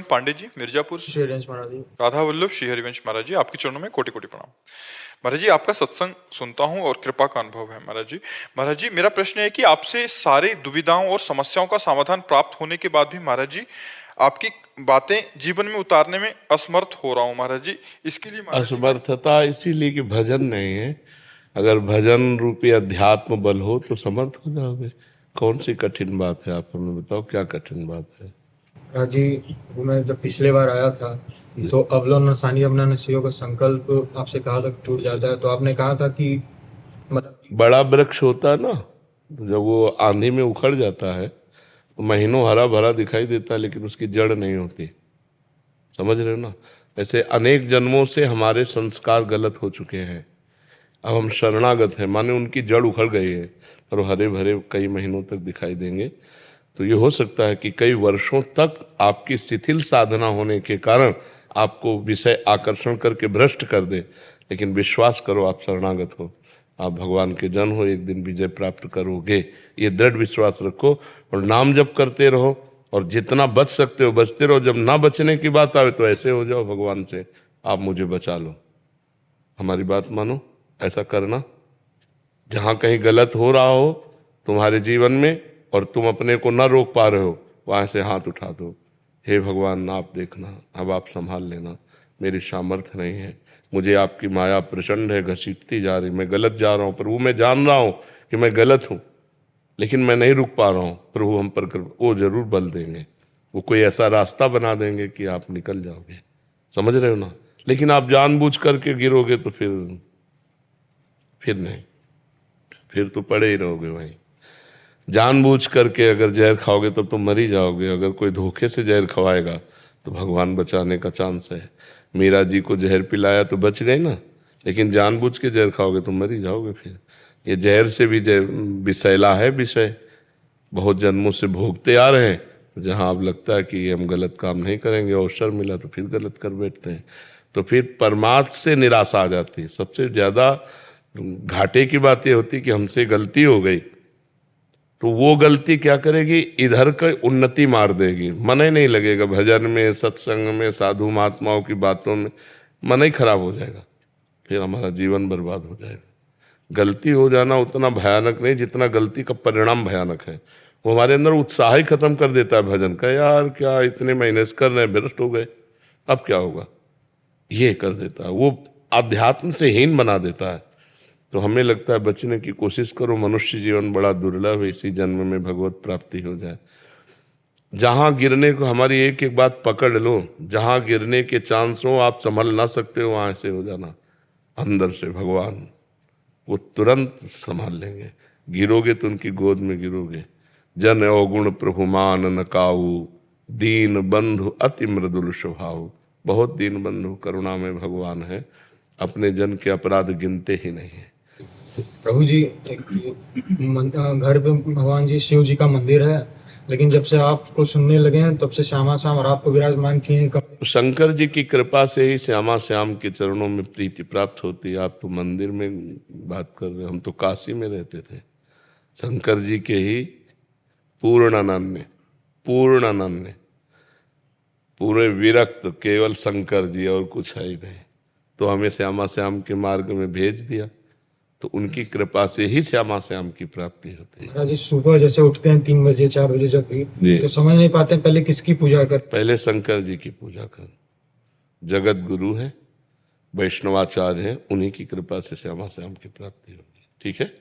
पांडे जी, मिर्जापुर। श्री हरिवंश महाराज जी। राधा वल्लभ श्री हरिवंश महाराज जी, आपके चरणों में कोटि कोटि प्रणाम। महाराज जी, आपका सत्संग सुनता हूँ और कृपा का अनुभव है। महाराज जी, मेरा प्रश्न है कि आपसे सारे दुविधाओं और समस्याओं का समाधान प्राप्त होने के बाद भी महाराज जी आपकी बातें जीवन में उतारने में असमर्थ हो रहा हूँ। महाराज जी, इसके लिए असमर्थता इसीलिए कि भजन नहीं है। अगर भजन रूपी अध्यात्म बल हो तो समर्थ हो जाओगे। कौन सी कठिन बात है, आप हमें बताओ, क्या कठिन बात है? महाराज जी, मैं जब पिछले बार आया था तो अवलो नसानी अपना नसीहों का संकल्प आपसे कहा था टूट जाता है, तो आपने कहा था कि मतलब बड़ा वृक्ष होता है ना, जब वो आंधी में उखड़ जाता है तो महीनों हरा भरा दिखाई देता है, लेकिन उसकी जड़ नहीं होती। समझ रहे हो ना? ऐसे अनेक जन्मों से हमारे संस्कार गलत हो चुके हैं। अब हम शरणागत हैं, माने उनकी जड़ उखड़ गई है और हरे भरे कई महीनों तक दिखाई देंगे। तो ये हो सकता है कि कई वर्षों तक आपकी शिथिल साधना होने के कारण आपको विषय आकर्षण करके भ्रष्ट कर दे, लेकिन विश्वास करो, आप शरणागत हो, आप भगवान के जन हो, एक दिन विजय प्राप्त करोगे। ये दृढ़ विश्वास रखो और नाम जप करते रहो, और जितना बच सकते हो बचते रहो। जब ना बचने की बात आवे तो ऐसे हो जाओ भगवान से, आप मुझे बचा लो, हमारी बात मानो। ऐसा करना, जहाँ कहीं गलत हो रहा हो तुम्हारे जीवन में और तुम अपने को न रोक पा रहे हो, वहाँ से हाथ उठा दो, हे भगवान आप देखना, अब आप संभाल लेना, मेरी सामर्थ्य नहीं है, मुझे आपकी माया प्रचंड है, घसीटती जा रही, मैं गलत जा रहा हूँ प्रभु, मैं जान रहा हूँ कि मैं गलत हूँ, लेकिन मैं नहीं रुक पा रहा हूँ प्रभु, हम पर वो जरूर बल देंगे, वो कोई ऐसा रास्ता बना देंगे कि आप निकल जाओगे। समझ रहे हो ना? लेकिन आप जानबूझ करके गिरोगे तो फिर नहीं, फिर तो पड़े ही रहोगे वहीं। जानबूझ करके अगर जहर खाओगे तब तो मर ही जाओगे। अगर कोई धोखे से जहर खवाएगा तो भगवान बचाने का चांस है। मीरा जी को जहर पिलाया तो बच गए ना, लेकिन जानबूझ के जहर खाओगे तो मर ही जाओगे। फिर ये जहर से भी विषैला है विषय, बहुत जन्मों से भोगते आ रहे हैं। तो जहाँ अब लगता है कि हम गलत काम नहीं करेंगे, अवसर मिला तो फिर गलत कर बैठते हैं, तो फिर परमार्थ से निराशा आ जाती है। सबसे ज़्यादा घाटे की बात ये होती कि हमसे गलती हो गई, तो वो गलती क्या करेगी, इधर का उन्नति मार देगी, मन ही नहीं लगेगा भजन में, सत्संग में, साधु महात्माओं की बातों में, मन ही खराब हो जाएगा, फिर हमारा जीवन बर्बाद हो जाएगा। गलती हो जाना उतना भयानक नहीं जितना गलती का परिणाम भयानक है। वो हमारे अंदर उत्साह ही खत्म कर देता है भजन का, यार क्या इतने महीने से कर रहे हैं, भ्रष्ट हो गए, अब क्या होगा, ये कर देता है, वो अध्यात्म से हीन बना देता है। तो हमें लगता है बचने की कोशिश करो, मनुष्य जीवन बड़ा दुर्लभ है, इसी जन्म में भगवत प्राप्ति हो जाए। जहाँ गिरने को, हमारी एक एक बात पकड़ लो, जहाँ गिरने के चांस हो, आप संभल ना सकते हो, वहाँ से हो जाना, अंदर से भगवान वो तुरंत संभाल लेंगे। गिरोगे तो उनकी गोद में गिरोगे। जन अवगुण प्रभु मान न काऊ, दीन बंधु अति मृदुल स्वभाव। बहुत दीन बंधु करुणा में भगवान है, अपने जन के अपराध गिनते ही नहीं है। प्रभु जी, घर पे भगवान जी शिव जी का मंदिर है, लेकिन जब से आपको सुनने लगे हैं तब से श्यामा श्याम और आपको विराजमान किए हैं। शंकर जी की कृपा से ही श्यामा श्याम के चरणों में प्रीति प्राप्त होती है। आप तो मंदिर में बात कर रहे हो, हम तो काशी में रहते थे। शंकर जी के ही पूर्णानन्य पूरे विरक्त केवल शंकर जी, और कुछ है ही नहीं। तो हमें श्यामा श्याम के मार्ग में भेज दिया, तो उनकी कृपा से ही श्यामा श्याम की प्राप्ति होती है। जी, सुबह जैसे उठते हैं 3 बजे 4 बजे जब भी, तो समझ नहीं पाते पहले किसकी पूजा कर। पहले शंकर जी की पूजा कर, जगत गुरु है, वैष्णवाचार्य है, उन्हीं की कृपा से श्यामा श्याम की प्राप्ति होगी। ठीक है।